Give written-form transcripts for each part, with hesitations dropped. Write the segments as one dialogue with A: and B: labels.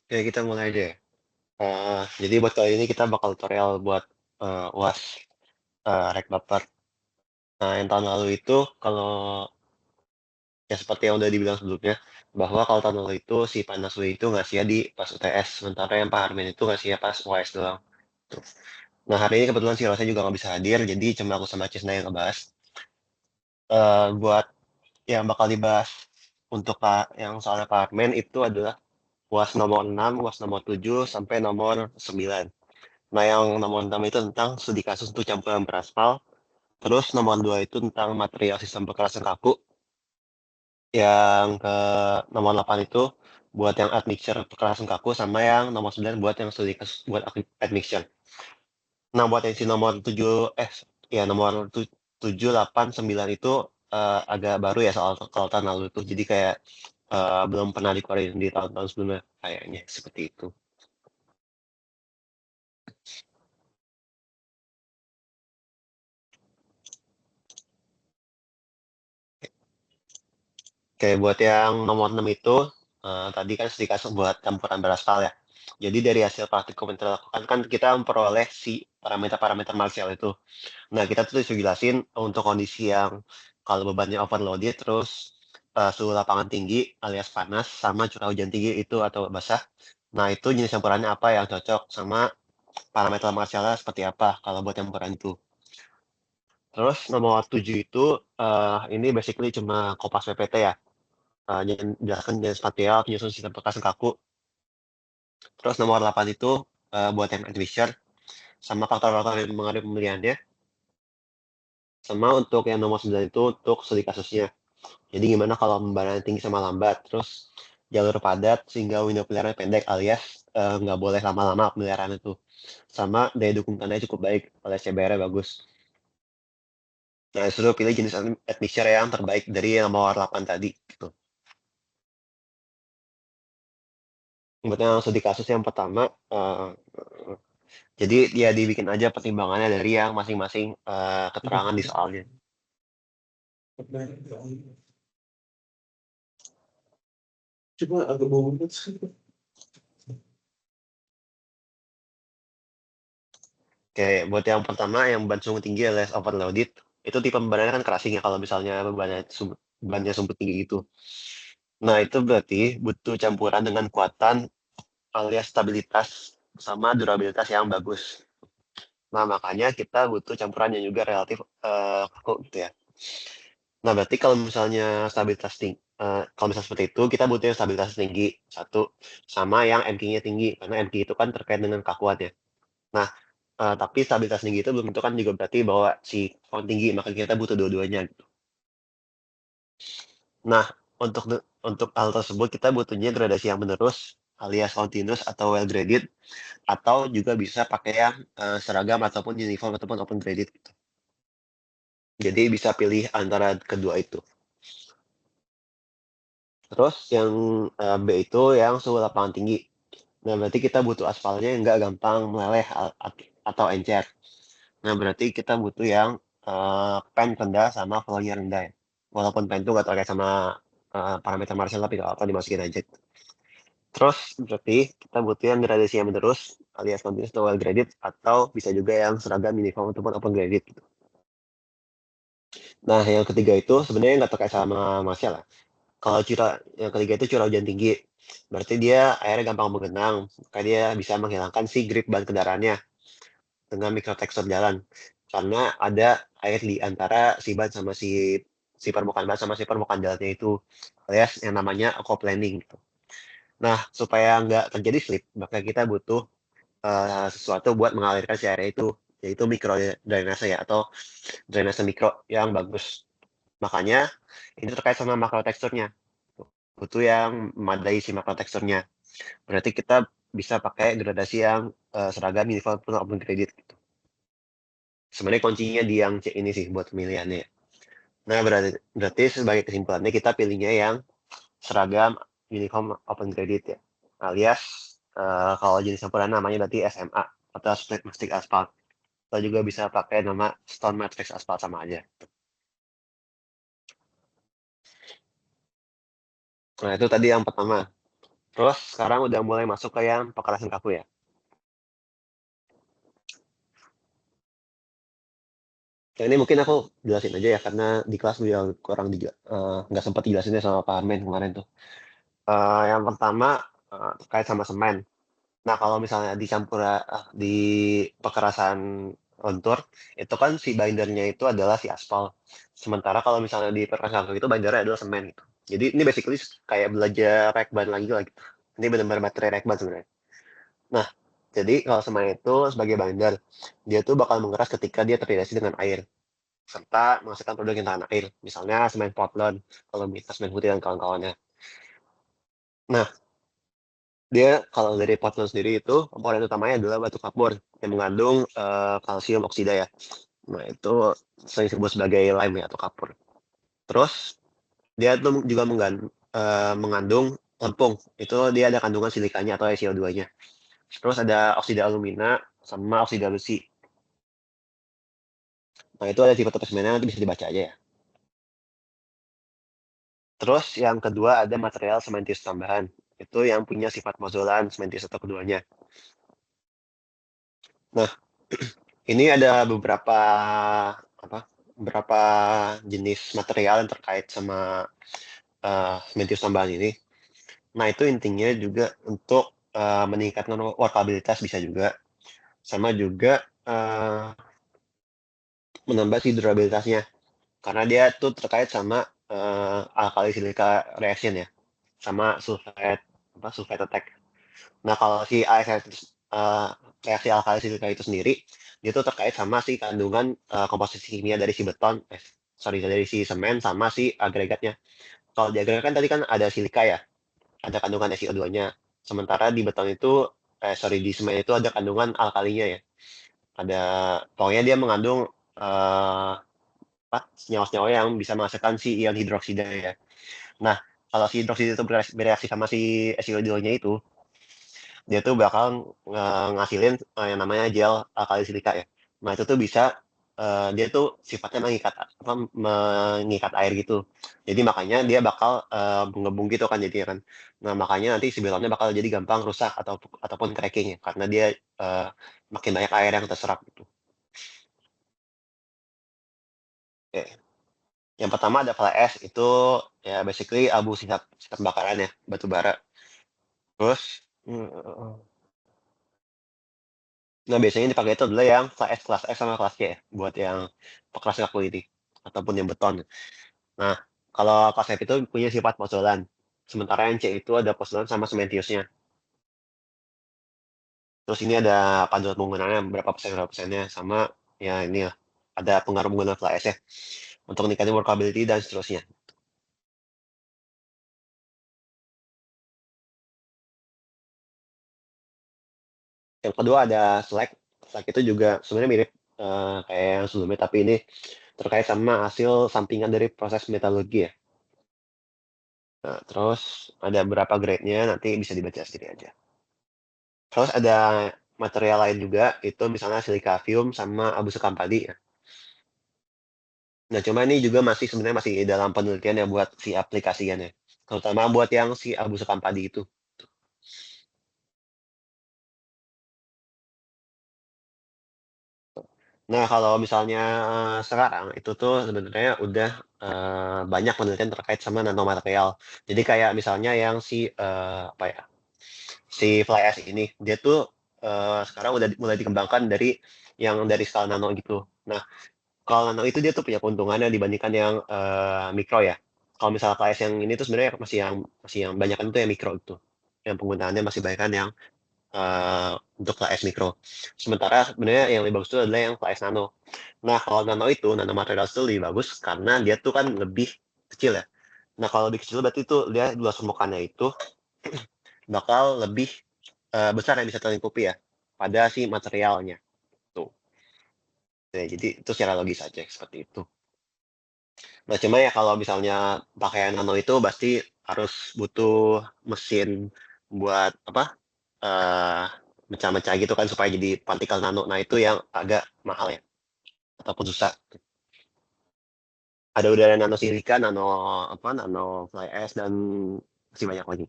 A: Oke, kita mulai deh. Jadi buat kali ini kita bakal tutorial buat, UAS, Rek Baper. Nah, yang tahun lalu itu kalau ya seperti yang udah dibilang sebelumnya, bahwa kalau tahun lalu itu si Panaswi itu ngasihnya di pas UTS, sementara yang Pak Armin itu ngasihnya pas UAS doang, tuh. Nah, hari ini kebetulan si Rosa juga nggak bisa hadir, jadi cuma aku sama Cisna yang ngebahas. Buat yang bakal dibahas untuk yang soalnya Pak Armin itu adalah UAS nomor 6, UAS nomor 7, sampai nomor 9. Nah, yang nomor 6 itu tentang studi kasus untuk campuran beraspal. Terus nomor 2 itu tentang material sistem perkerasan kaku. Yang ke nomor 8 itu buat yang admixture perkerasan kaku, sama yang nomor 9 buat yang studi kasus buat admixture. Nah, buat yang si nomor 7, ya nomor 7, 8, 9 itu agak baru ya soal kalau tahun lalu itu. Jadi kayak belum pernah dikeluarin di tahun-tahun sebelumnya kayaknya seperti itu. Kayak buat yang nomor 6 itu, tadi kan studi kasus buat campuran beraspal ya. Jadi dari hasil praktikum yang kita lakukan kan kita memperoleh si parameter-parameter Marshall itu. Nah, kita tuh disuruh jelasin untuk kondisi yang kalau bebannya overloaded, terus suhu lapangan tinggi alias panas, sama curah hujan tinggi itu atau basah. Nah, itu jenis campurannya apa yang cocok sama parameter Marshall seperti apa kalau buat campuran itu. Terus nomor 7 itu ini basically cuma kopas PPT ya. Jelaskan jenis material, penyusun sistem perkasan kaku. Terus nomor 8 itu buat yang admixture, sama faktor-faktor yang mengaruhi pemilihannya. Sama untuk yang nomor 9 itu untuk studi kasusnya. Jadi gimana kalau pembayaran tinggi sama lambat, terus jalur padat sehingga window pemeliharaan pendek alias nggak boleh lama-lama pemeliharaan itu. Sama daya dukung tandanya cukup baik alias CBR-nya bagus. Nah, disuruh pilih jenis admixture yang terbaik dari nomor 8 tadi. Gitu. Buat yang studi kasus yang pertama, jadi dia dibikin aja pertimbangannya dari yang masing-masing keterangan di soalnya.
B: Coba agak bau banget.
A: Kayak buat yang pertama yang beban sumbu tinggi alias overloaded, itu tipe bebannya kan crashing ya kalau misalnya bebannya sumbu tinggi itu. Nah, itu berarti butuh campuran dengan kuatan alias stabilitas sama durabilitas yang bagus. Nah, makanya kita butuh campuran yang juga relatif kaku gitu ya. Nah, berarti kalau misalnya stabilitas tinggi, kalau misalnya seperti itu, kita butuh yang stabilitas tinggi, satu, sama yang MK-nya tinggi, karena MK itu kan terkait dengan kakuannya. Nah, tapi stabilitas tinggi itu belum tentu kan juga berarti bahwa si kakuan tinggi, maka kita butuh dua-duanya gitu. Nah, untuk hal tersebut kita butuhnya gradasi yang menerus, alias continuous atau well graded, atau juga bisa pakai yang seragam ataupun uniform ataupun open graded gitu. Jadi bisa pilih antara kedua itu. Terus yang B itu yang suhu lapangan tinggi. Nah, berarti kita butuh aspalnya yang nggak gampang meleleh atau encer. Nah, berarti kita butuh yang pen rendah sama flow-nya rendah ya. Walaupun pen itu nggak terkait sama parameter Marshall, tapi nggak apa dimasukin aja. Terus berarti kita butuh yang gradasi yang menerus alias continuous atau well graded, atau bisa juga yang seragam uniform ataupun open graded gitu. Nah, yang ketiga itu sebenarnya nggak terkait sama Marshall lah. Kalau yang ketiga itu curah hujan tinggi. Berarti dia airnya gampang menggenang, maka dia bisa menghilangkan si grip ban kendaraannya dengan mikrotekstur jalan. Karena ada air di antara si ban sama si permukaan ban sama si permukaan jalannya itu, alias yang namanya aquaplaning gitu. Nah, supaya nggak terjadi slip, maka kita butuh sesuatu buat mengalirkan si airnya itu, yaitu mikro drainase ya, atau drainase mikro yang bagus. Makanya ini terkait sama makro teksturnya. Butuh yang memadai si makro teksturnya. Berarti kita bisa pakai gradasi yang seragam uniform open graded gitu. Sebenarnya kuncinya di yang C ini sih buat pemilihannya. Nah, berarti sebagai kesimpulannya kita pilihnya yang seragam uniform open graded ya. Alias kalau jenis campuran namanya berarti SMA atau split matrix asphalt. Atau juga bisa pakai nama stone matrix asphalt sama aja. Nah, itu tadi yang pertama. Terus sekarang udah mulai masuk ke yang pekerasan kaku ya. Nah, ini mungkin aku jelasin aja ya karena di kelas juga kurang nggak sempat dijelasinnya sama Pak Armen kemarin tuh. Yang pertama, terkait sama semen. Nah, kalau misalnya di pekerasan lentur, itu kan si bindernya itu adalah si aspal. Sementara kalau misalnya di pekerasan lentur itu bindernya adalah semen gitu. Jadi ini basically kayak belajar rekban lagi lah gitu. Ini benar-benar materi rekban sebenarnya. Nah, jadi kalau semen itu sebagai binder, dia tuh bakal mengeras ketika dia terdehidrasi dengan air, serta menghasilkan produk yang tahan air, misalnya semen Portland, kalau kita semen putih dan kawan-kawannya. Nah, dia kalau dari Portland sendiri itu komponen utamanya adalah batu kapur yang mengandung kalsium oksida ya. Nah, itu sering disebut sebagai lime ya atau kapur. Terus dia tuh juga mengandung lempung. Itu dia ada kandungan silikanya atau SiO2-nya. Terus ada oksida alumina sama oksida besi. Nah, itu ada tipe-tipe semennya nanti bisa dibaca aja ya. Terus yang kedua ada material sementius tambahan. Itu yang punya sifat mozolan sementius atau keduanya. Nah, ini ada beberapa jenis material yang terkait sama sementius tambahan ini. Nah, itu intinya juga untuk meningkatkan workabilitas bisa juga, sama juga menambah si durabilitasnya. Karena dia tuh terkait sama alkali silika reaction ya, sama sulfate attack. Nah, kalau si reaksi alkali silika itu sendiri, dia tuh terkait sama si kandungan komposisi kimia dari si dari si semen sama si agregatnya. Kalau di agregat kan tadi kan ada silika ya, ada kandungan SiO2-nya. Sementara di beton itu, di semen itu ada kandungan alkalinya ya. Ada, pokoknya dia mengandung senyawa-senyawa yang bisa menghasilkan si ion hidroksida ya. Nah, kalau si hidroksida itu bereaksi sama si SiO2-nya itu, dia tuh bakal ngasilin yang namanya gel alkali silika ya. Nah, itu tuh bisa dia tuh sifatnya mengikat air gitu. Jadi makanya dia bakal mengembung gitu kan jadinya kan. Nah, makanya nanti si betonnya bakal jadi gampang rusak ataupun cracking ya karena dia makin banyak air yang terserap gitu. Oke. Yang pertama ada fly ash itu ya basically abu sisa bakaran ya, batu bara. Terus nah, biasanya yang dipakai itu adalah yang kelas S sama kelas C ya, buat yang kelas kaku ini, ataupun yang beton. Nah, kalau kelas F itu punya sifat pozolan, sementara yang C itu ada pozolan sama sementiusnya. Terus ini ada panduan penggunaannya berapa persennya, sama ya ini ya, ada pengaruh penggunaan fly ash ya, untuk meningkatkan workability dan seterusnya. Yang kedua ada slag. Slag itu juga sebenarnya mirip kayak yang sebelumnya, tapi ini terkait sama hasil sampingan dari proses metalurgi ya. Nah, terus ada beberapa grade-nya, nanti bisa dibaca sendiri aja. Terus ada material lain juga, itu misalnya silikavium sama abu sekampadi ya. Nah, cuma ini juga sebenarnya masih dalam penelitian ya buat si aplikasiannya. Terutama buat yang si abu sekampadi itu. Nah, kalau misalnya sekarang itu tuh sebenarnya udah banyak penelitian terkait sama nanomaterial. Jadi kayak misalnya yang si fly ash ini, dia tuh sekarang udah mulai dikembangkan dari skala nano gitu. Nah, kalau nano itu dia tuh punya keuntungannya dibandingkan yang mikro ya. Kalau misalnya fly ash yang ini tuh sebenarnya masih yang banyakan itu yang mikro itu. Yang penggunaannya masih banyak yang untuk fly ash mikro. Sementara sebenarnya yang lebih bagus itu adalah yang fly ash nano. Nah, kalau nano material itu lebih bagus karena dia tuh kan lebih kecil ya. Nah, kalau lebih kecil berarti itu dia luas permukaannya itu bakal lebih besar yang bisa terlingkupi ya pada si materialnya tuh. Nah, jadi itu secara logis saja seperti itu. Nah, cuma ya kalau misalnya pakaian nano itu pasti harus butuh mesin buat eh mecah-mecah gitu kan supaya jadi partikel nano. Nah, itu yang agak mahal ya ataupun susah. Ada udara nano silika, nano fly ash dan masih banyak lagi.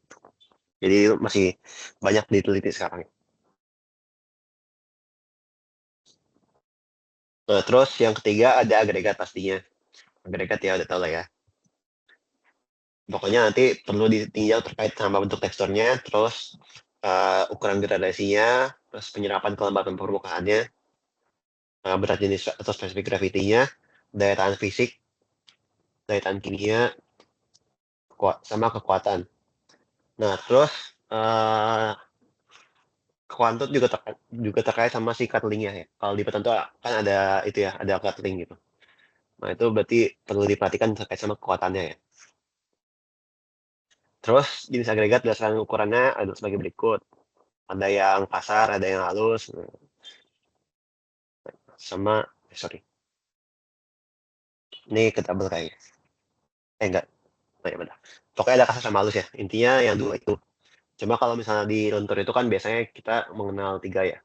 A: Jadi masih banyak diteliti sekarang. Nah, terus yang ketiga ada agregat pastinya. Agregat ya udah tau lah ya. Pokoknya nanti perlu ditinjau terkait sama bentuk teksturnya, terus ukuran gradasinya, terus penyerapan kelembapan permukaannya, berat jenis atau spesifik gravitinya, daya tahan fisik, daya tahan kimia, sama kekuatan. Nah, terus kekuatan juga terkait sama si couplingnya ya. Kalau di beton tuh kan ada itu ya, ada coupling gitu. Nah, itu berarti perlu diperhatikan terkait sama kekuatannya ya. Terus jenis agregat berdasarkan ukurannya ada sebagai berikut. Ada yang kasar, ada yang halus, sama sorry. Ini ketabel kayaknya. Enggak. Oh, ya benar. Pokoknya ada kasar sama halus ya. Intinya yang dua itu. Cuma kalau misalnya di luntur itu kan biasanya kita mengenal 3 ya.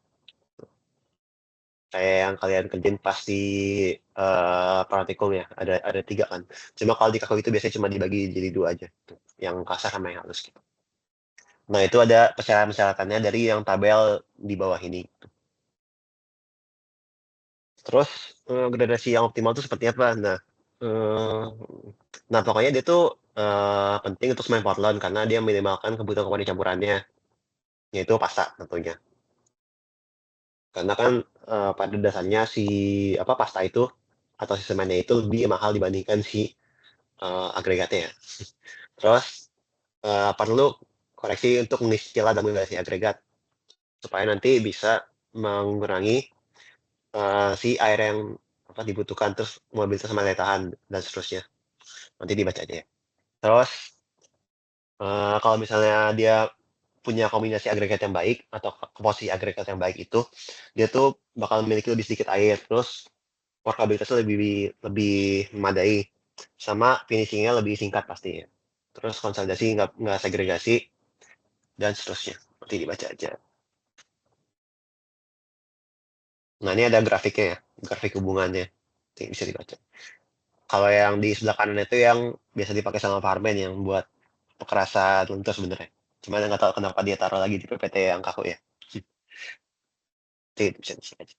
A: Kayak yang kalian kerjain pas di praktikum ya, ada 3 kan. Cuma kalau di kaku itu biasanya cuma dibagi jadi 2 aja, tuh, yang kasar sama yang halus gitu. Nah, itu ada persyaratan-persyaratannya dari yang tabel di bawah ini. Terus, gradasi yang optimal itu seperti apa? Eee, nah pokoknya dia tuh, penting untuk semen Portland karena dia minimalkan kebutuhan komponen campurannya, yaitu pasta tentunya. Karena kan, pada dasarnya si, pasta itu atau si semennya itu lebih mahal dibandingkan si, agregatnya ya. Terus, perlu koreksi untuk mengisi celah dalam gradasi agregat, supaya nanti bisa mengurangi, si air yang, dibutuhkan, terus mobilitas sama daya tahan dan seterusnya. Nanti dibaca aja ya. Terus, kalau misalnya dia punya kombinasi agregat yang baik atau komposisi agregat yang baik itu, dia tuh bakal memiliki lebih sedikit air, terus workabilitasnya lebih lebih memadai, sama finishing-nya lebih singkat pastinya. Terus konsolidasi nggak segregasi, dan seterusnya. Nanti dibaca aja. Nah, ini ada grafiknya ya, grafik hubungannya. Nanti bisa dibaca. Kalau yang di sebelah kanan itu yang biasa dipakai sama Farben yang buat pekerasan luntur sebenarnya. Cuma nggak tahu kenapa dia taruh lagi di PPT yang kaku ya. Nanti bisa dicek aja.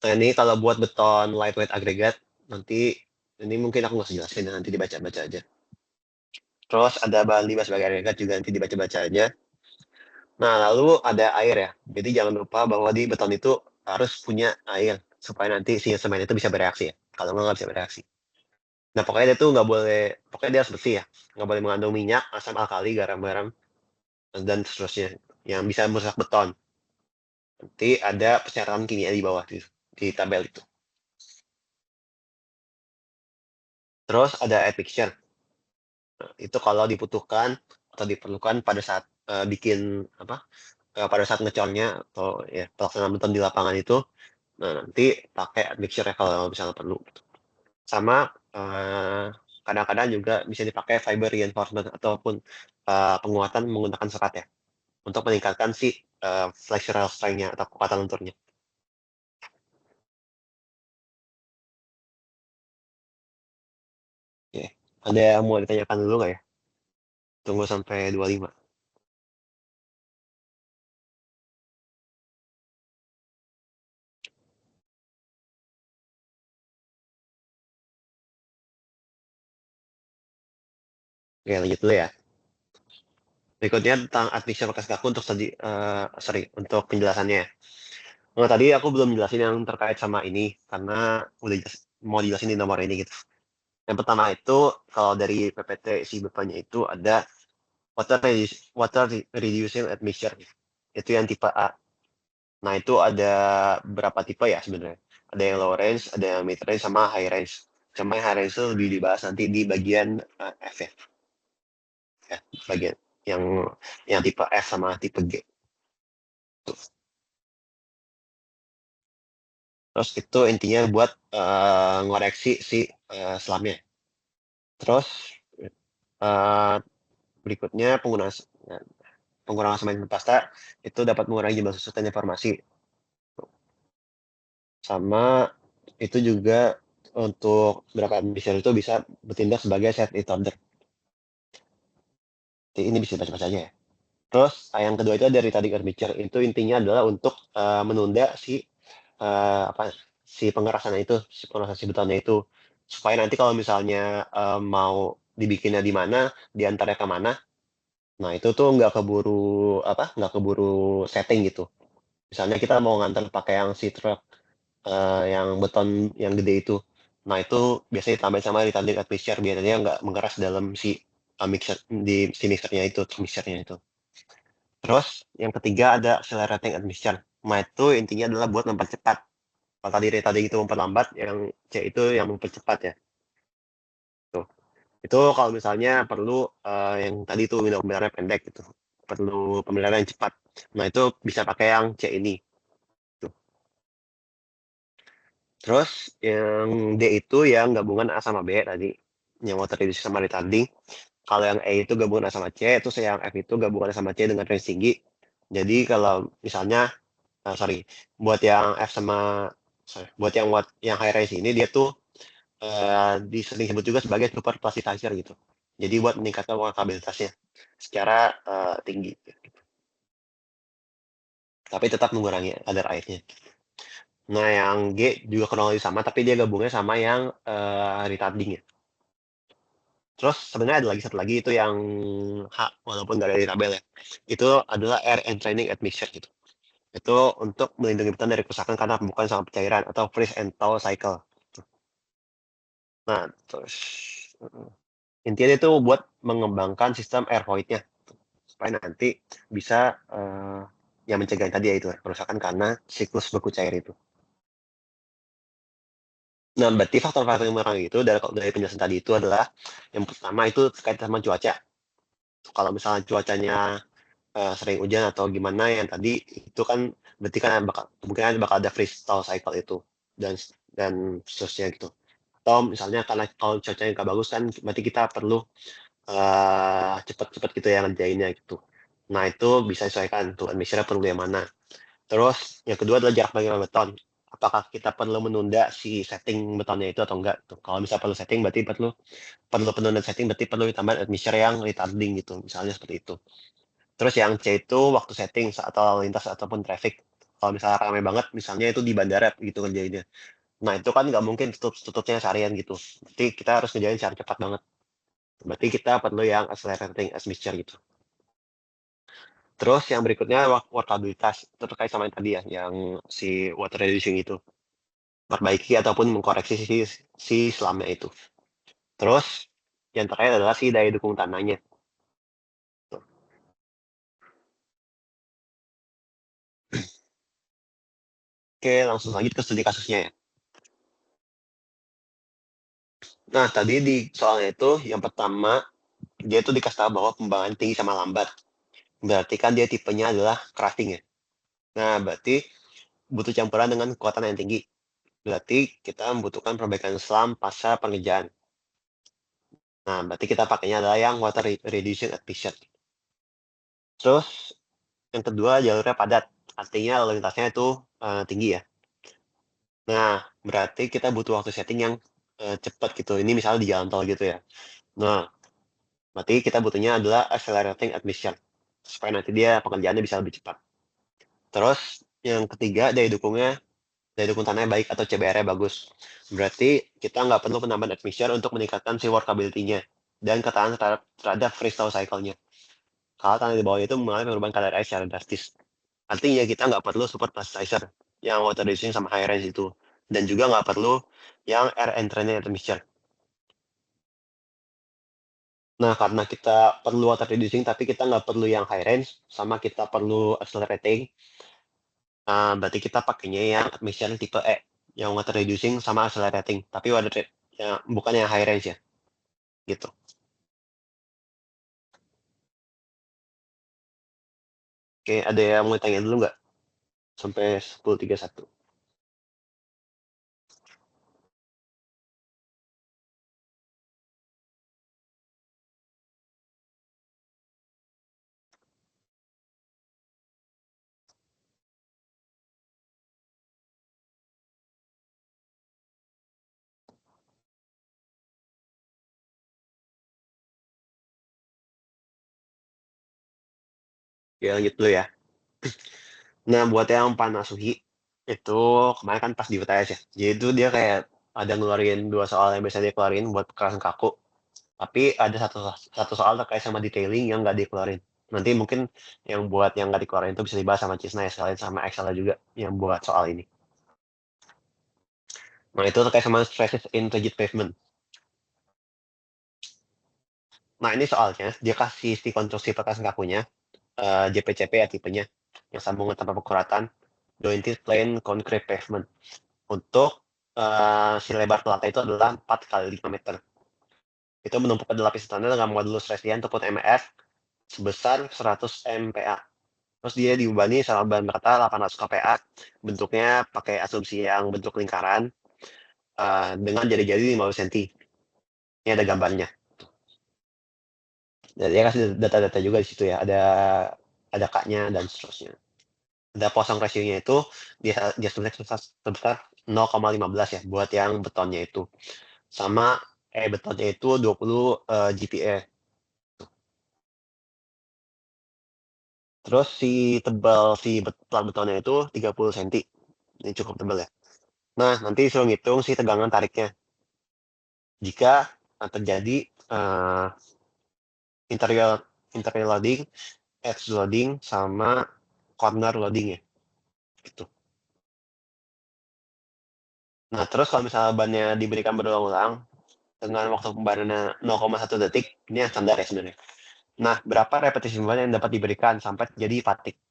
A: Nah, ini kalau buat beton lightweight agregat, nanti ini mungkin aku nggak usah jelasin, nanti dibaca-baca aja. Terus ada bahan limbah sebagai agregat juga nanti dibaca-baca aja. Nah, lalu ada air ya. Jadi jangan lupa bahwa di beton itu harus punya air supaya nanti si semen itu bisa bereaksi ya. Kalau nggak bisa bereaksi. Nah, pokoknya dia tuh nggak boleh, pokoknya dia harus bersih ya. Nggak boleh mengandung minyak, asam alkali, garam-garam, dan seterusnya yang bisa merusak beton. Nanti ada persyaratan kimia di bawah di tabel itu. Terus ada admixture. Nah, itu kalau dibutuhkan atau diperlukan pada saat bikin pada saat ngecornya atau ya pelaksanaan beton di lapangan itu, nah nanti pakai admixture ya kalau misalnya perlu. Sama kadang-kadang juga bisa dipakai fiber reinforcement ataupun penguatan menggunakan serat ya untuk meningkatkan si flexural strength-nya atau kekuatan lenturnya. Oke. Ada yang mau ditanyakan dulu nggak ya? Tunggu sampai 25. Oke, lanjut dulu ya. Berikutnya tentang admixture bekas kaku untuk untuk penjelasannya. Nah, tadi aku belum jelasin yang terkait sama ini karena udah mau dijelasin di nomor ini gitu. Yang pertama itu kalau dari PPT si bapaknya itu ada water reducing admixture. Itu yang tipe A. Nah, itu ada berapa tipe ya sebenarnya. Ada yang low range, ada yang mid range, sama high range. Cuma yang high range itu lebih dibahas nanti di bagian F ya. Ya, bagian yang tipe F sama tipe G. Tuh. Terus itu intinya buat ngoreksi si selamnya. Terus berikutnya pengurangan semen pasta itu dapat mengurangi jumlah susu dan informasi. Sama itu juga untuk beberapa administrator itu bisa bertindak sebagai set it order. Ini bisa baca-baca aja ya. Terus yang kedua itu ada retarding armature. Itu intinya adalah untuk menunda si pengerasan itu, si pengerasan si betonnya itu, supaya nanti kalau misalnya mau dibikinnya di mana, diantaranya ke mana. Nah itu tuh nggak keburu setting gitu. Misalnya kita mau ngantar pakai yang si truk yang beton yang gede itu. Nah itu biasanya ditambahin sama retarding admixture biasanya nggak mengeras dalam si mixer di si mixernya itu, mixernya itu. Terus yang ketiga ada accelerating admixture. Nah itu intinya adalah buat mempercepat. Kalau tadi retarding itu memperlambat, yang C itu yang mempercepat ya. Tuh. Itu kalau misalnya perlu yang tadi itu window pemeliharaan pendek gitu. Perlu pemeliharaan yang cepat. Nah itu bisa pakai yang C ini. Tuh. Terus yang D itu yang gabungan A sama B tadi, yang water reducing sama retarding. Kalau yang E itu gabungan A sama C, terus yang F itu gabungan A sama C dengan range tinggi. Jadi kalau misalnya, sorry, buat yang F sama, buat yang high range ini dia tuh disebut sebut juga sebagai super plasticizer gitu. Jadi buat meningkatkan workabilitasnya secara tinggi. Tapi tetap mengurangi kadar airnya. Nah, yang G juga kurang lebih sama, tapi dia gabungnya sama yang retarding ya. Terus sebenarnya ada lagi satu lagi itu yang H, walaupun nggak ada di tabel ya. Itu adalah air entraining admixture gitu. Itu untuk melindungi beton dari kerusakan karena pembukaan sama cairan atau freeze and thaw cycle. Nah, terus intinya itu buat mengembangkan sistem air void-nya supaya nanti bisa yang mencegah tadi ya itu kerusakan karena siklus beku cair itu. Nah, berarti faktor-faktor yang mengurangi itu dari penjelasan tadi itu adalah yang pertama itu terkait sama cuaca. Kalau misalnya cuacanya sering hujan atau gimana yang tadi itu kan berarti kan kemungkinan bakal ada freeze-thaw cycle itu dan dan seterusnya gitu. Atau misalnya karena kalau cuacanya nggak bagus kan berarti kita perlu cepat-cepat gitu ya ngerjainnya gitu. Nah itu bisa disesuaikan tuh admixture perlu yang mana. Terus yang kedua adalah jarak bagi beton. Apakah kita perlu menunda si setting betonnya itu atau enggak? Tuh, kalau misalnya perlu setting berarti perlu perlu penundaan setting berarti perlu ditambah admixture yang retarding gitu. Misalnya seperti itu. Terus yang C itu waktu setting atau lalu lintas ataupun traffic. Kalau misalnya ramai banget, misalnya itu di bandara gitu kerjainnya. Nah itu kan nggak mungkin tutupnya seharian gitu. Berarti kita harus ngerjain secara cepat banget. Berarti kita perlu yang accelerating as mixture gitu. Terus yang berikutnya workabilitas. Itu terkait sama yang tadi ya, yang si water reducing itu. Perbaiki ataupun mengkoreksi si selamnya itu. Terus yang terakhir adalah si daya dukung tanahnya. Oke, langsung lanjut ke studi kasusnya ya. Nah, tadi di soalnya itu yang pertama dia tuh dikasih tahu bahwa pembangunan tinggi sama lambat. Berarti kan dia tipenya adalah crafting ya. Nah, berarti butuh campuran dengan kekuatan yang tinggi. Berarti kita membutuhkan perbaikan selam pasca pengerjaan. Nah, berarti kita pakainya adalah yang water reduction admixture. Terus yang kedua jalurnya padat. Artinya lalu lintasnya itu tinggi ya. Nah, berarti kita butuh waktu setting yang cepat gitu. Ini misalnya di jalan tol gitu ya. Nah, berarti kita butuhnya adalah accelerating admixture. Supaya nanti dia pengerjaannya bisa lebih cepat. Terus yang ketiga daya dukung tanahnya baik atau CBR-nya bagus. Berarti kita nggak perlu penambahan admixture untuk meningkatkan si workability-nya dan ketahanan terhadap freeze-thaw cycle-nya. Kalau tanah di bawah itu mengalami perubahan kadar air secara drastis. Artinya kita nggak perlu super plasticizer yang water reducing sama high range itu. Dan juga nggak perlu yang air entraining admixture. Nah, karena kita perlu water reducing tapi kita nggak perlu yang high range, sama kita perlu accelerating, berarti kita pakainya yang admixture tipe E, yang water reducing sama accelerating, tapi ya, bukan yang high range ya, gitu. Oke, ada yang mau tanya dulu nggak? Sampai 10.31. Oke, lanjut dulu ya. Nah, buat yang Panasuhi, itu kemarin kan pas di UTS ya. Jadi itu dia kayak ada ngeluarin 2 soal yang biasa dia keluarin buat kekerasan kaku, tapi ada satu soal terkait sama detailing yang nggak dikeluarin. Nanti mungkin yang buat yang nggak dikeluarin itu bisa dibahas sama Cisna ya, sekalian sama Excel juga yang buat soal ini. Nah, itu terkait sama stresses in rigid pavement. Nah, ini soalnya dia kasih si konstruksi perkakas kakunya, JPCP ya tipenya, yang sambungan tanpa penguatan, jointed plain concrete pavement. Untuk si lebar pelata itu adalah 4 kali 5 meter. Itu menumpuk pada lapis standar dengan modulus resian ataupun MF sebesar 100 MPa. Terus dia dibebani sama bahan rata 800 kPa, bentuknya pakai asumsi yang bentuk lingkaran dengan jari-jari 15 cm. Ini ada gambarnya. Dan dia kasih data-data juga di situ ya, ada K-nya dan seterusnya. Ada Poisson ratio-nya itu dia sebesar 0,15 ya buat yang betonnya itu. Sama betonnya itu 20 GPa. Terus si plat betonnya itu 30 cm. Ini cukup tebal ya. Nah, nanti disuruh ngitung si tegangan tariknya. Jika terjadi interior loading, edge loading, sama corner loading ya. Gitu. Nah, terus kalau misalnya bannya diberikan berulang-ulang dengan waktu pembayarannya 0,1 detik, ini yang standar ya sebenarnya. Nah, berapa repetisi ban yang dapat diberikan sampai terjadi fatigue?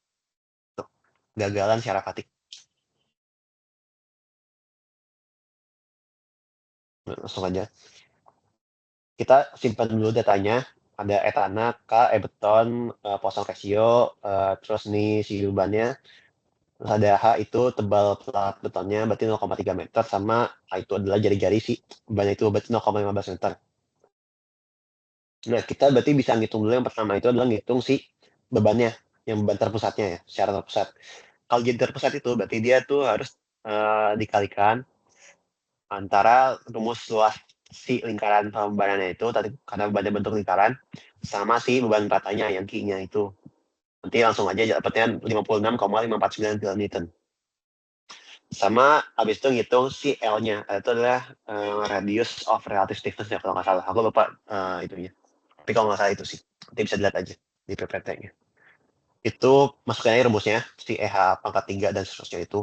A: Tuh, gagalan secara fatigue. Nah, langsung aja. Kita simpan dulu datanya. Ada etana, K, beton, Poisson ratio, terus nih si bannya. Terus ada H itu tebal plat betonnya berarti 0,3 meter sama A itu adalah jari-jari si ban itu berarti 0,15 meter. Nah, kita berarti bisa ngitung dulu yang pertama itu adalah ngitung si bebannya, yang beban terpusatnya ya, secara terpusat. Kalau jadi terpusat itu berarti dia tuh harus dikalikan antara rumus luas si lingkaran pembebanannya itu tadi karena bebannya bentuk lingkaran sama si beban ratanya yang Q-nya itu. Nanti langsung aja dapatnya 56,549 kN. Sama habis itu ngitung si L-nya, itu adalah radius of relative stiffness ya kalau nggak salah. Aku lupa itunya. Tapi kalau nggak salah itu sih. Nanti bisa dilihat aja di PPT-nya. Itu masukkan aja rumusnya, si EH pangkat 3 dan seterusnya itu.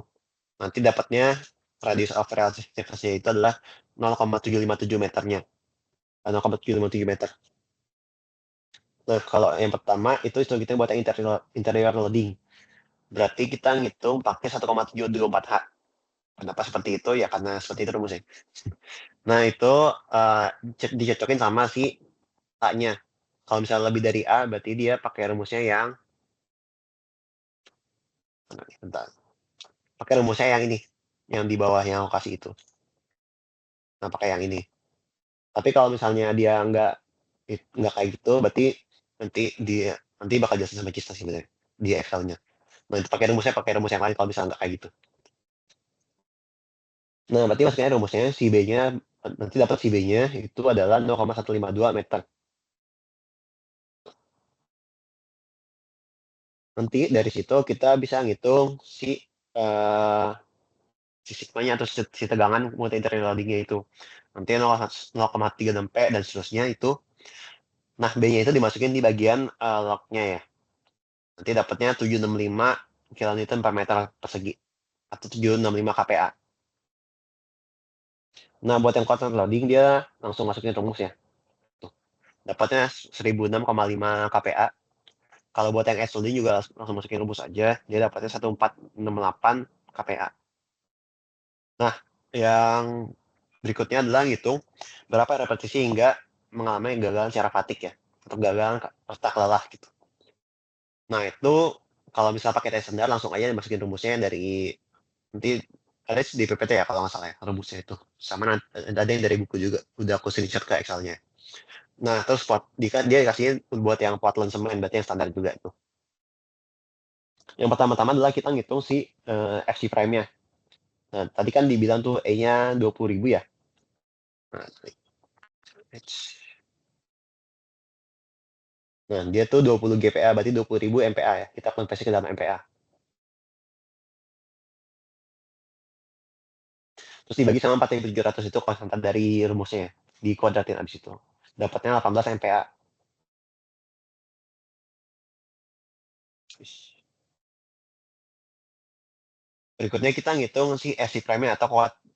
A: Nanti dapatnya radius of relative stiffness-nya itu adalah 0,757 meternya. 0,757 meter. Nah, kalau yang pertama itu kita buat yang interior loading. Berarti kita ngitung pakai 1,724 H. Kenapa seperti itu? Ya karena seperti itu rumusnya. Nah, itu dicocokin sama si A-nya. Kalau misalnya lebih dari A, berarti dia pakai rumusnya yang bentar. Pakai rumusnya yang ini, yang di bawah yang aku kasih itu. Nah, pakai yang ini. Tapi kalau misalnya dia nggak kayak gitu, berarti nanti bakal jelasin sama Cista sih sebenarnya di Excel-nya. Nah, itu pakai rumus yang lain kalau misalnya nggak kayak gitu. Nah, berarti maksudnya rumusnya si B-nya nanti dapat si B-nya itu adalah 0,152 meter. Nanti dari situ kita bisa ngitung si sigmanya atau si tegangan multi interior loading-nya itu. Nanti 0,36 P dan seterusnya itu. Nah, B-nya itu dimasukin di bagian log-nya ya. Nanti dapatnya 765 kN per meter persegi atau 765 kPa. Nah, buat yang constant loading dia langsung masukin rumus ya. Tuh. Dapatnya 1006,5 kPa. Kalau buat yang edge loading juga langsung masukin rumus aja. Dia dapatnya 1468 kPa. Nah, yang berikutnya adalah ngitung berapa repetisi hingga mengalami gagalan secara fatik ya. Atau gagalan retak lelah gitu. Nah, itu kalau misalnya pakai tes standar langsung aja dimasukin rumusnya dari nanti ada di PPT ya kalau nggak salah ya rumusnya itu. Sama ada yang dari buku juga. Udah aku screenshot ke Excel-nya. Nah, terus dia kasih buat yang Portland semen berarti yang standar juga itu. Yang pertama-tama adalah kita ngitung si FC prime-nya. Nah, tadi kan dibilang tuh E-nya 20.000 ya. Nah, Nah, dia tuh 20 GPA, berarti 20.000 MPa ya. Kita konversi ke dalam MPa. Terus dibagi sama 4.700 itu konstanta dari rumusnya. Dikuadratin abis itu. Dapatnya 18 MPa. Berikutnya kita ngitung si FC prime-nya atau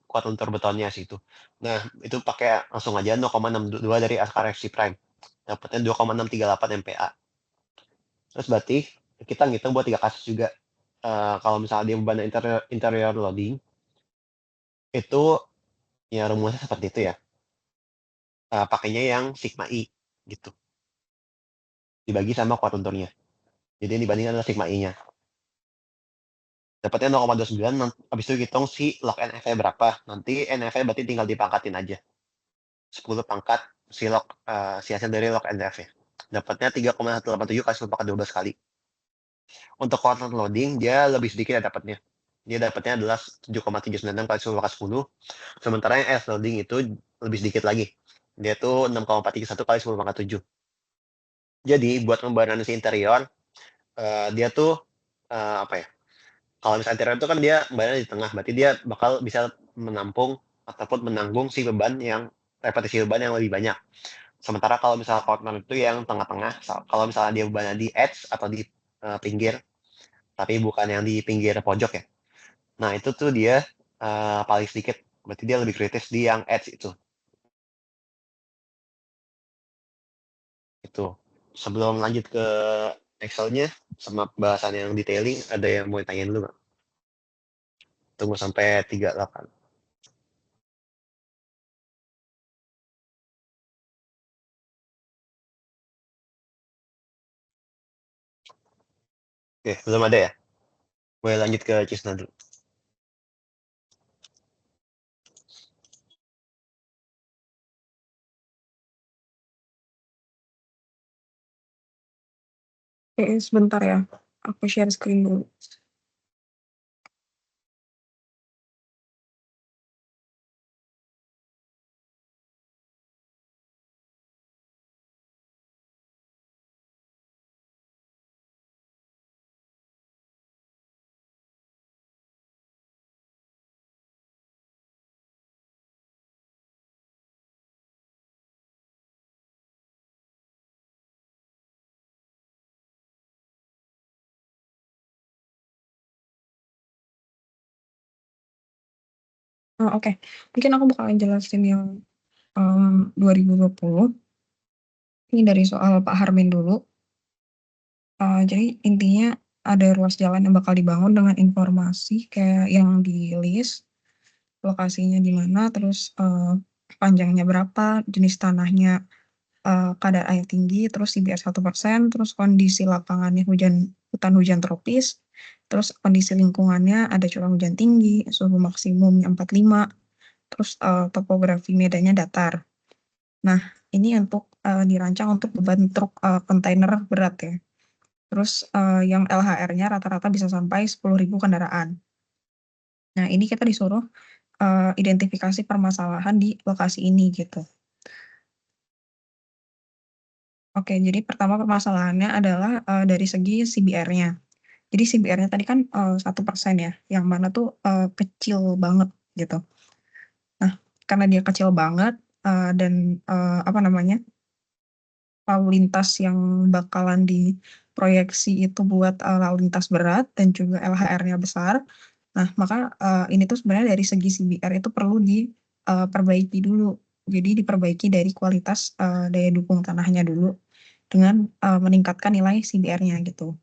A: kuadrantur betonnya sih itu. Nah, itu pakai langsung aja 0,62 dari akar FC prime. Dapatnya 2,638 MPa. Terus berarti kita ngitung buat 3 kasus juga. Kalau misalnya dia beban interior loading, itu ya rumusnya seperti itu ya. Pakainya yang sigma I gitu. Dibagi sama kuadranturnya. Jadi yang dibandingkan adalah sigma I-nya. Dapatnya 0,29, habis itu hitung si log NF-nya berapa. Nanti NF-nya berarti tinggal dipangkatin aja. 10 pangkat si hasil dari log NF-nya. Dapatnya 3,187 kali 10 pangkat 12 kali. Untuk constant loading, dia lebih sedikit ya dapatnya. Dia dapatnya adalah 7,796 kali 10 pangkat 10. Sementara yang S loading itu lebih sedikit lagi. Dia tuh 6,431 kali 10 pangkat 7. Jadi, buat pembayaran si interior, dia tuh, apa ya, kalau misalnya interior itu kan dia bebannya di tengah, berarti dia bakal bisa menampung ataupun menanggung si beban yang repetisi beban yang lebih banyak. Sementara kalau misalnya corner itu yang tengah-tengah, kalau misalnya dia bebannya di edge atau di pinggir, tapi bukan yang di pinggir pojok ya. Nah itu tuh dia paling sedikit, berarti dia lebih kritis di yang edge itu. Itu. Sebelum lanjut ke Excel-nya sama bahasan yang detailing, ada yang mau ditanyain dulu nggak? Tunggu sampai 38. Oke, belum ada ya? Boleh lanjut ke Cisna dulu.
C: Sebentar ya, aku share screen dulu. Oke. Mungkin aku bakalan jelasin yang 2020. Ini dari soal Pak Harmin dulu. Jadi intinya ada ruas jalan yang bakal dibangun dengan informasi kayak yang di list, lokasinya di mana, terus panjangnya berapa, jenis tanahnya, kadar air tinggi, terus CBR 1%, terus kondisi lapangannya hutan hujan tropis, terus kondisi lingkungannya ada curah hujan tinggi, suhu maksimumnya 45, terus topografi medannya datar. Nah, ini untuk dirancang untuk beban truk kontainer berat ya. Terus yang LHR-nya rata-rata bisa sampai 10.000 kendaraan. Nah, ini kita disuruh identifikasi permasalahan di lokasi ini gitu. Oke, jadi pertama permasalahannya adalah dari segi CBR-nya. Jadi CBR-nya tadi kan 1% ya, yang mana tuh kecil banget gitu. Nah, karena dia kecil banget dan apa namanya, lalu lintas yang bakalan diproyeksi itu buat lalu lintas berat dan juga LHR-nya besar. Nah, maka ini tuh sebenarnya dari segi CBR itu perlu diperbaiki dulu. Jadi diperbaiki dari kualitas daya dukung tanahnya dulu dengan meningkatkan nilai CBR-nya gitu.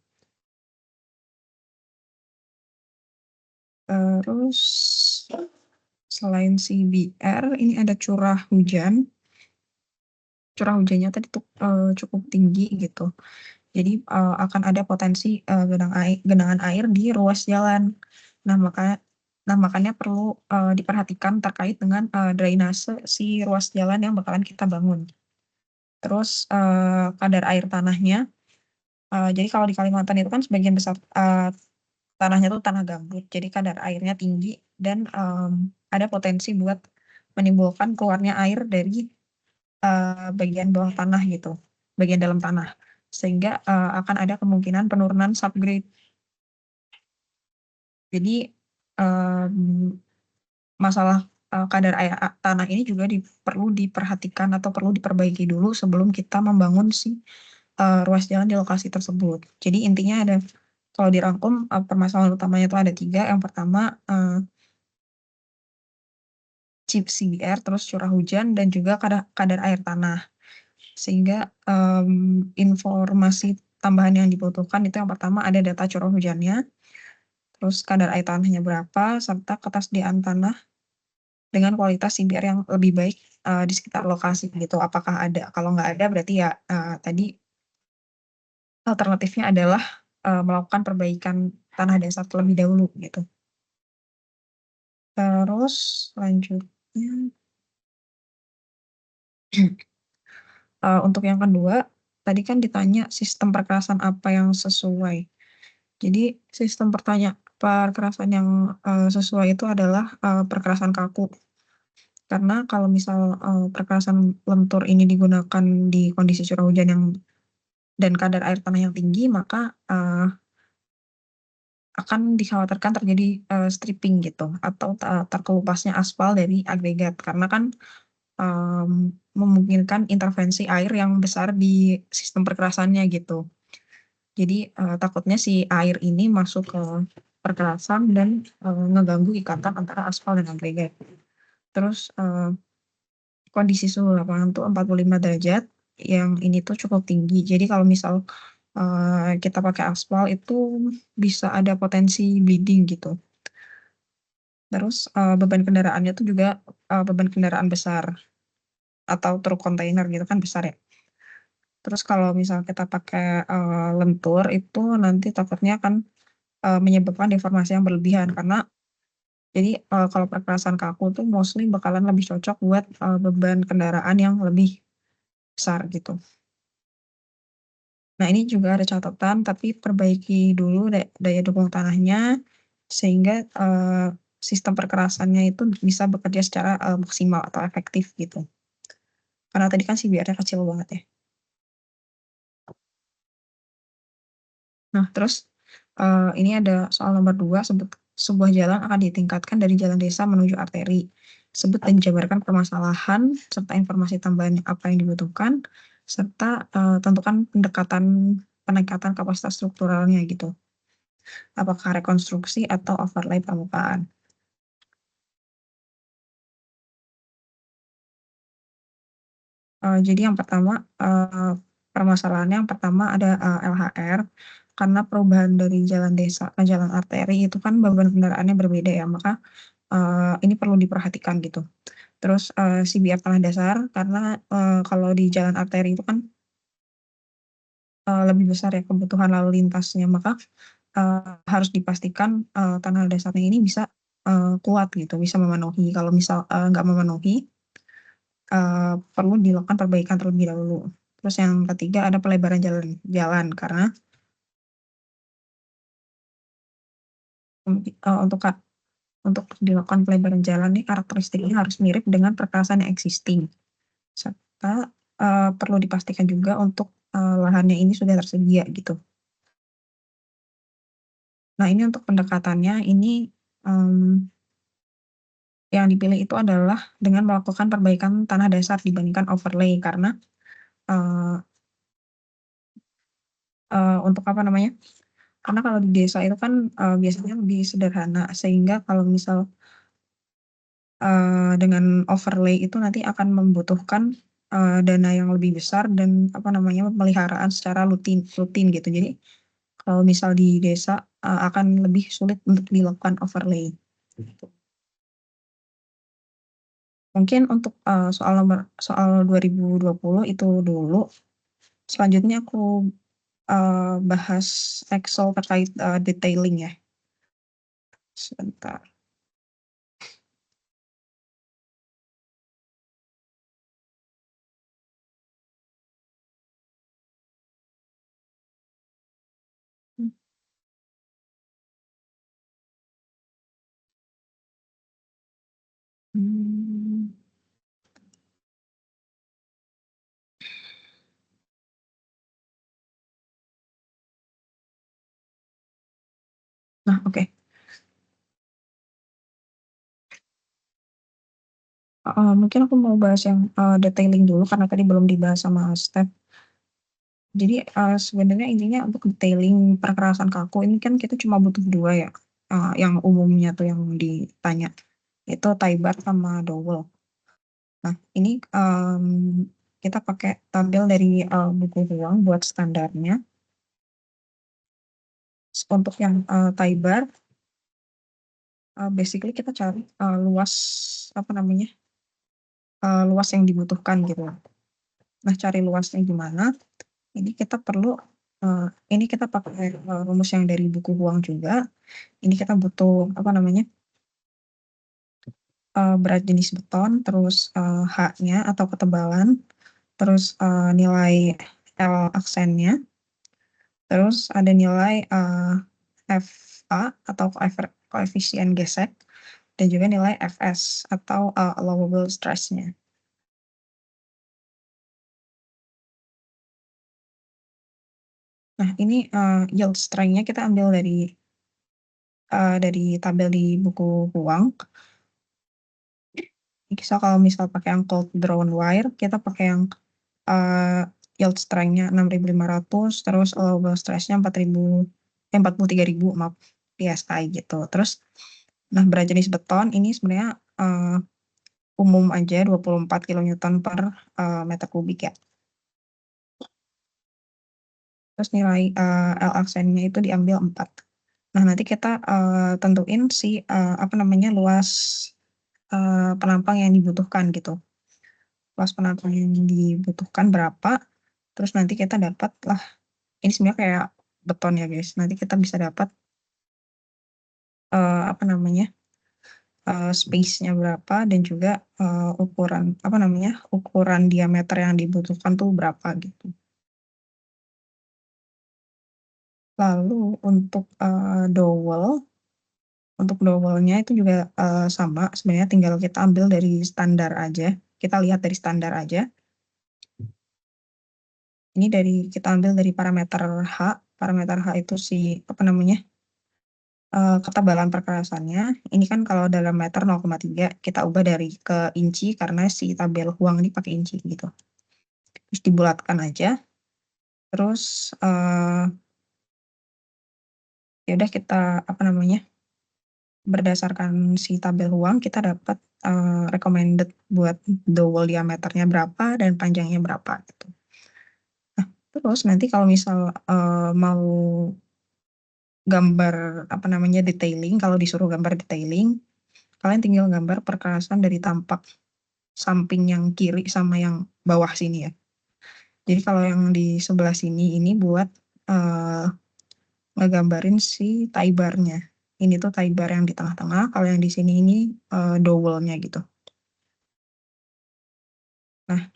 C: Terus selain CBR, ini ada curah hujan. Curah hujannya tadi tuh cukup tinggi gitu. Jadi akan ada potensi genangan air di ruas jalan. Nah, makanya perlu diperhatikan terkait dengan drainase si ruas jalan yang bakalan kita bangun. Terus kadar air tanahnya. Jadi kalau di Kalimantan itu kan sebagian besar tanahnya tuh tanah gambut. Jadi kadar airnya tinggi dan ada potensi buat menimbulkan keluarnya air dari bagian bawah tanah gitu, bagian dalam tanah. sehingga akan ada kemungkinan penurunan subgrade. Jadi masalah kadar air tanah ini juga perlu diperhatikan atau perlu diperbaiki dulu sebelum kita membangun si ruas jalan di lokasi tersebut. Jadi intinya ada, kalau dirangkum permasalahan utamanya itu ada 3. Yang pertama CBR, terus curah hujan, dan juga kadar air tanah. Sehingga informasi tambahan yang dibutuhkan itu yang pertama ada data curah hujannya, terus kadar air tanahnya berapa, serta ketersediaan tanah dengan kualitas CBR yang lebih baik di sekitar lokasi gitu. Apakah ada? Kalau nggak ada berarti ya tadi alternatifnya adalah melakukan perbaikan tanah dasar terlebih dahulu gitu. Terus selanjutnya untuk yang kedua, tadi kan ditanya sistem perkerasan apa yang sesuai. Jadi sistem perkerasan yang sesuai itu adalah perkerasan kaku. Karena kalau misal perkerasan lentur ini digunakan di kondisi curah hujan dan kadar air tanah yang tinggi, maka akan dikhawatirkan terjadi stripping gitu, atau terkelupasnya aspal dari agregat, karena kan memungkinkan intervensi air yang besar di sistem perkerasannya gitu. Jadi takutnya si air ini masuk ke perkerasan dan ngeganggu ikatan antara aspal dan agregat. Terus kondisi suhu lapangan tuh 45 derajat, yang ini tuh cukup tinggi. Jadi kalau misal kita pakai aspal itu bisa ada potensi bleeding gitu. Terus beban kendaraannya tuh juga beban kendaraan besar atau truk kontainer gitu kan besar ya. Terus kalau misal kita pakai lentur itu nanti takutnya akan menyebabkan deformasi yang berlebihan, karena jadi kalau perkerasan kaku tuh mostly bakalan lebih cocok buat beban kendaraan yang lebih besar gitu. Nah ini juga ada catatan, tapi perbaiki dulu daya dukung tanahnya sehingga sistem perkerasannya itu bisa bekerja secara maksimal atau efektif gitu. Karena tadi kan CBR-nya kecil banget ya. Nah terus ini ada soal nomor 2, sebuah jalan akan ditingkatkan dari jalan desa menuju arteri. Sebut dan jabarkan permasalahan serta informasi tambahan apa yang dibutuhkan, serta tentukan peningkatan kapasitas strukturalnya gitu. Apakah rekonstruksi atau overlay permukaan. Jadi yang pertama permasalahannya yang pertama ada LHR, karena perubahan dari jalan desa ke jalan arteri itu kan beban kendaraannya berbeda ya, maka ini perlu diperhatikan gitu. Terus CBR tanah dasar, karena kalau di jalan arteri itu kan lebih besar ya kebutuhan lalu lintasnya, maka harus dipastikan tanah dasarnya ini bisa kuat gitu, bisa memenuhi. Kalau misal nggak memenuhi, perlu dilakukan perbaikan terlebih dahulu. Terus yang ketiga ada pelebaran jalan, karena untuk dilakukan pelebaran jalan ini karakteristiknya harus mirip dengan perkerasan yang existing. Serta perlu dipastikan juga untuk lahannya ini sudah tersedia gitu. Nah ini untuk pendekatannya ini yang dipilih itu adalah dengan melakukan perbaikan tanah dasar dibandingkan overlay, karena untuk apa namanya? Karena kalau di desa itu kan biasanya lebih sederhana, sehingga kalau misal dengan overlay itu nanti akan membutuhkan dana yang lebih besar dan apa namanya, pemeliharaan secara rutin gitu. Jadi kalau misal di desa akan lebih sulit untuk dilakukan overlay. Mungkin untuk soal 2020 itu dulu. Selanjutnya aku bahas Excel terkait detailing ya. Sebentar. Hmm. oke. Mungkin aku mau bahas yang detailing dulu karena tadi belum dibahas sama Steph. Jadi sebenarnya intinya untuk detailing perkerasan kaku ini kan kita cuma butuh 2 ya, yang umumnya tuh yang ditanya, itu tie bar sama dowel. Nah ini kita pakai tabel dari buku Huang buat standarnya. Untuk yang tie bar, basically kita cari luas luas yang dibutuhkan gitu. Nah cari luasnya gimana? Ini kita perlu ini kita pakai rumus yang dari buku Huang juga. Ini kita butuh berat jenis beton, terus H-nya atau ketebalan, terus nilai L aksennya, terus ada nilai FA atau koefisien gesek, dan juga nilai Fs atau allowable stress-nya. Nah ini yield strength-nya kita ambil dari tabel di buku Huang. Bisa kalau misal pakai yang cold drawn wire, kita pakai yang yield strength-nya 6.500, terus allowable stress-nya 43.000, maaf, PSI gitu. Terus, nah berat jenis beton ini sebenarnya umum aja 24 kilonewton per meter kubik ya. Terus nilai L aksennya itu diambil 4. Nah nanti kita tentuin si luas penampang yang dibutuhkan gitu. Luas penampang yang dibutuhkan berapa, terus nanti kita dapat lah, ini sebenarnya kayak beton ya guys, nanti kita bisa dapat space-nya berapa dan juga ukuran diameter yang dibutuhkan tuh berapa gitu. Lalu untuk dowel-nya itu juga sama, sebenarnya tinggal kita ambil dari standar aja. Kita lihat dari standar aja. Ini kita ambil dari parameter H. Parameter H itu ketebalan perkerasannya. Ini kan kalau dalam meter 0,3, kita ubah dari ke inci karena si tabel Huang ini pakai inci gitu. Terus dibulatkan aja. Terus ya udah kita berdasarkan si tabel Huang kita dapat recommended buat dowel diameternya berapa dan panjangnya berapa gitu. Nah, terus nanti kalau misal mau gambar detailing, kalau disuruh gambar detailing, kalian tinggal gambar perkerasan dari tampak samping yang kiri sama yang bawah sini ya. Jadi kalau yang di sebelah sini ini buat ngegambarin si tie bar-nya. Ini tuh tie bar yang di tengah-tengah, kalau yang di sini ini dowel-nya gitu. Nah,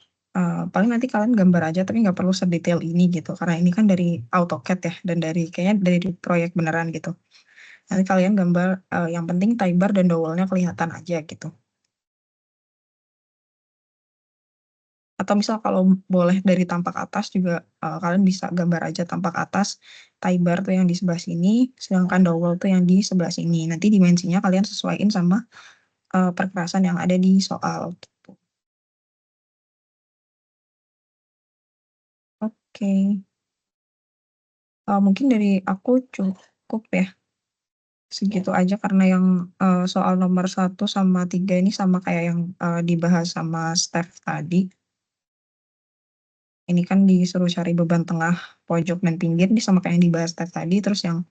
C: paling nanti kalian gambar aja tapi nggak perlu sedetail ini gitu, karena ini kan dari AutoCAD ya, dan kayaknya dari proyek beneran gitu. Nanti kalian gambar, yang penting tie bar dan dowel-nya kelihatan aja gitu. Atau misal kalau boleh dari tampak atas juga, kalian bisa gambar aja tampak atas, tie bar tuh yang di sebelah sini, sedangkan dowel tuh yang di sebelah sini. Nanti dimensinya kalian sesuaiin sama perkerasan yang ada di soal gitu. Oke. Mungkin dari aku cukup ya. Segitu aja karena yang soal nomor 1 sama 3 ini sama kayak yang dibahas sama Steph tadi. Ini kan disuruh cari beban tengah, pojok, dan pinggir, ini sama kayak yang dibahas Steph tadi. Terus yang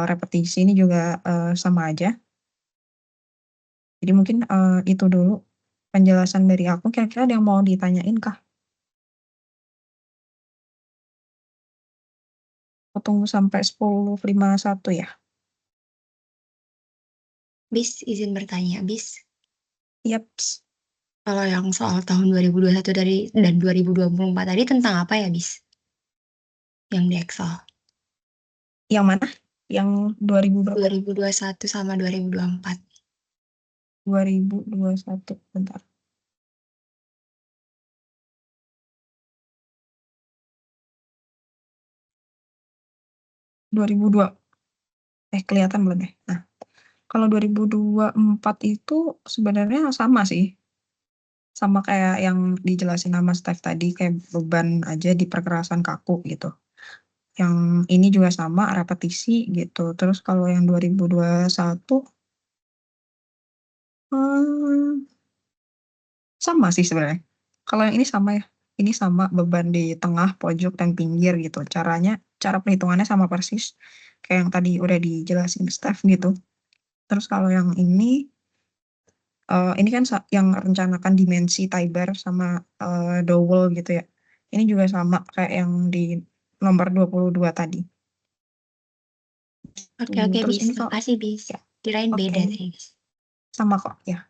C: repetisi ini juga sama aja. Jadi mungkin itu dulu penjelasan dari aku. Kira-kira ada yang mau ditanyain kah? Aku tunggu sampai 10.51 ya.
D: Bis, izin bertanya, Bis.
C: Yaps.
D: Kalau yang soal tahun 2021 dan 2024 tadi tentang apa ya, Bis? Yang di Excel.
C: Yang mana? Yang
D: 2021 sama 2024.
C: 2021, bentar. kelihatan belum ya? Nah, kalau 2024 itu sebenarnya sama sih. Sama kayak yang dijelasin sama Steph tadi, kayak beban aja di perkerasan kaku gitu. Yang ini juga sama, repetisi gitu. Terus kalau yang 2021 sama sih sebenarnya. Kalau yang ini sama ya. Ini sama beban di tengah, pojok, dan pinggir gitu. Cara perhitungannya sama persis kayak yang tadi udah dijelasin Steph gitu. Terus kalau yang ini kan yang rencanakan dimensi tie bar sama dowel gitu ya. Ini juga sama kayak yang di nomor 22 tadi.
D: Oke, oke,
C: Terus
D: Bis.
C: ini kok
D: Makasih, Bis.
C: ya,
D: Kirain
C: oke.
D: beda tadi, Bis.
C: Sama kok ya.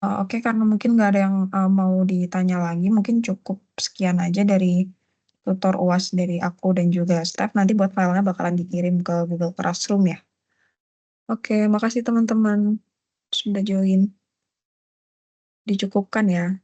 C: Oke, karena mungkin nggak ada yang mau ditanya lagi, mungkin cukup sekian aja dari tutor UAS dari aku dan juga Steph. Nanti buat filenya bakalan dikirim ke Google Classroom ya. Oke, makasih teman-teman sudah join. Dicukupkan ya.